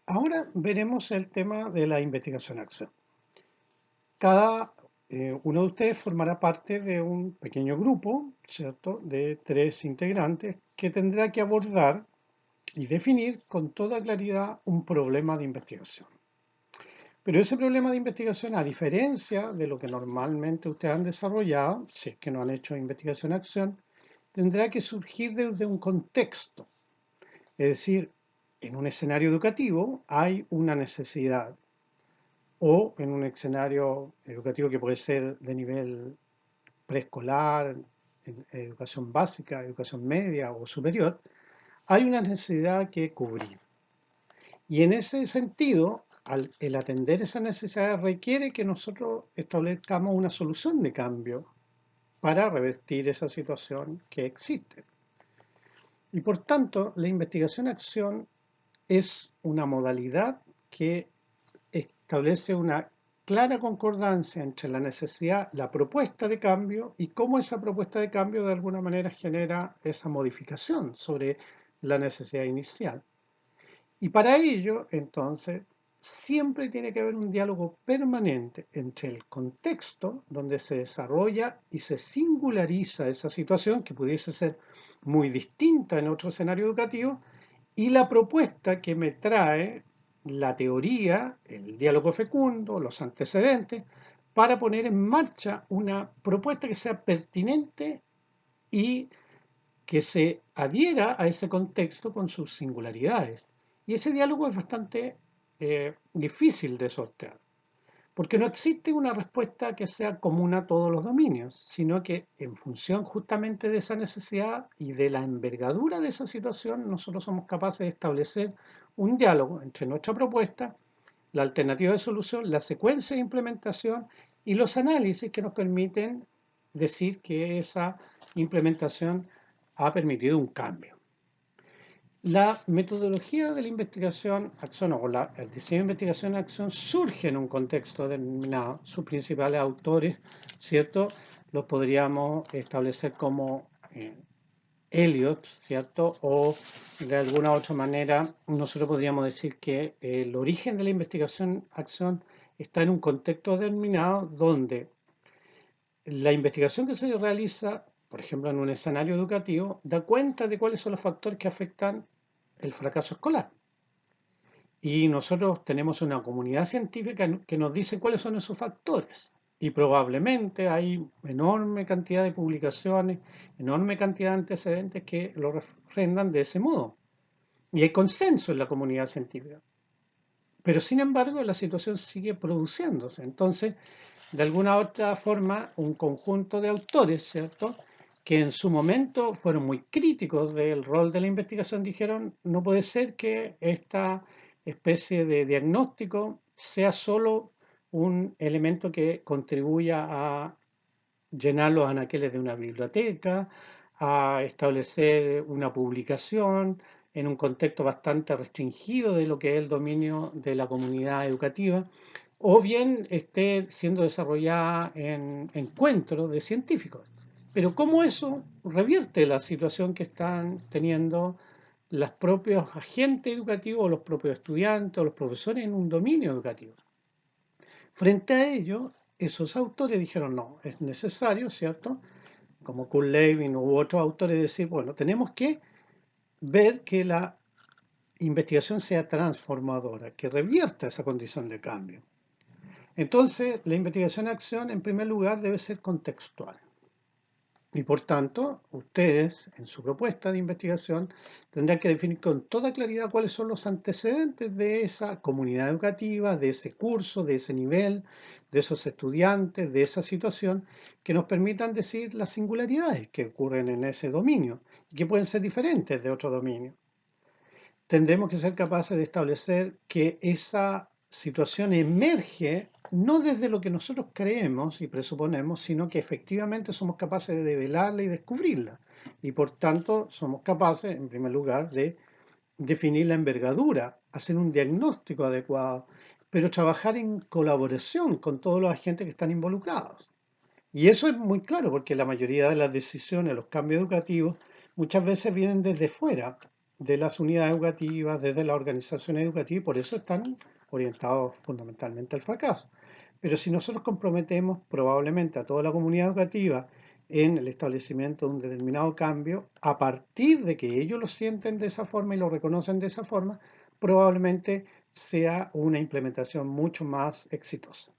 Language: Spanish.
Ahora veremos el tema de la investigación-acción. Cada uno de ustedes formará parte de un pequeño grupo, ¿cierto?, de 3 integrantes que tendrá que abordar y definir con toda claridad un problema de investigación. Pero ese problema de investigación, a diferencia de lo que normalmente ustedes han desarrollado, si es que no han hecho investigación-acción, tendrá que surgir desde un contexto. Es decir, en un escenario educativo hay una necesidad, o en un escenario educativo que puede ser de nivel preescolar, educación básica, educación media o superior, hay una necesidad que cubrir. Y en ese sentido, el atender esa necesidad requiere que nosotros establezcamos una solución de cambio para revertir esa situación que existe. Y por tanto, la investigación-acción es una modalidad que establece una clara concordancia entre la necesidad, la propuesta de cambio y cómo esa propuesta de cambio de alguna manera genera esa modificación sobre la necesidad inicial. Y para ello, entonces, siempre tiene que haber un diálogo permanente entre el contexto donde se desarrolla y se singulariza esa situación, que pudiese ser muy distinta en otro escenario educativo, y la propuesta que me trae la teoría, el diálogo fecundo, los antecedentes, para poner en marcha una propuesta que sea pertinente y que se adhiera a ese contexto con sus singularidades. Y ese diálogo es bastante difícil de sortear, porque no existe una respuesta que sea común a todos los dominios, sino que en función justamente de esa necesidad y de la envergadura de esa situación, nosotros somos capaces de establecer un diálogo entre nuestra propuesta, la alternativa de solución, la secuencia de implementación y los análisis que nos permiten decir que esa implementación ha permitido un cambio. La metodología de la investigación-acción o el diseño de investigación-acción surge en un contexto determinado. Sus principales autores, ¿cierto? Los podríamos establecer como Eliot, ¿cierto? O de alguna otra manera nosotros podríamos decir que el origen de la investigación-acción está en un contexto determinado donde la investigación que se realiza, por ejemplo, en un escenario educativo, da cuenta de cuáles son los factores que afectan el fracaso escolar. Y nosotros tenemos una comunidad científica que nos dice cuáles son esos factores. Y probablemente hay enorme cantidad de publicaciones, enorme cantidad de antecedentes que lo refrendan de ese modo. Y hay consenso en la comunidad científica. Pero sin embargo, la situación sigue produciéndose. Entonces, de alguna otra forma, un conjunto de autores, ¿cierto?, que en su momento fueron muy críticos del rol de la investigación, dijeron, no puede ser que esta especie de diagnóstico sea solo un elemento que contribuya a llenar los anaqueles de una biblioteca, a establecer una publicación en un contexto bastante restringido de lo que es el dominio de la comunidad educativa, o bien esté siendo desarrollada en encuentros de científicos. Pero ¿cómo eso revierte la situación que están teniendo los propios agentes educativos, o los propios estudiantes o los profesores en un dominio educativo? Frente a ello, esos autores dijeron, no, es necesario, ¿cierto? Como Kurt Lewin u otros autores, decir, bueno, tenemos que ver que la investigación sea transformadora, que revierta esa condición de cambio. Entonces, la investigación-acción, en primer lugar, debe ser contextual. Y por tanto, ustedes, en su propuesta de investigación, tendrán que definir con toda claridad cuáles son los antecedentes de esa comunidad educativa, de ese curso, de ese nivel, de esos estudiantes, de esa situación, que nos permitan decir las singularidades que ocurren en ese dominio y que pueden ser diferentes de otro dominio. Tendremos que ser capaces de establecer que esa situación emerge no desde lo que nosotros creemos y presuponemos, sino que efectivamente somos capaces de develarla y descubrirla. Y por tanto somos capaces, en primer lugar, de definir la envergadura, hacer un diagnóstico adecuado, pero trabajar en colaboración con todos los agentes que están involucrados. Y eso es muy claro porque la mayoría de las decisiones, los cambios educativos, muchas veces vienen desde fuera, de las unidades educativas, desde la organización educativa, y por eso están orientados fundamentalmente al fracaso. Pero si nosotros comprometemos probablemente a toda la comunidad educativa en el establecimiento de un determinado cambio, a partir de que ellos lo sienten de esa forma y lo reconocen de esa forma, probablemente sea una implementación mucho más exitosa.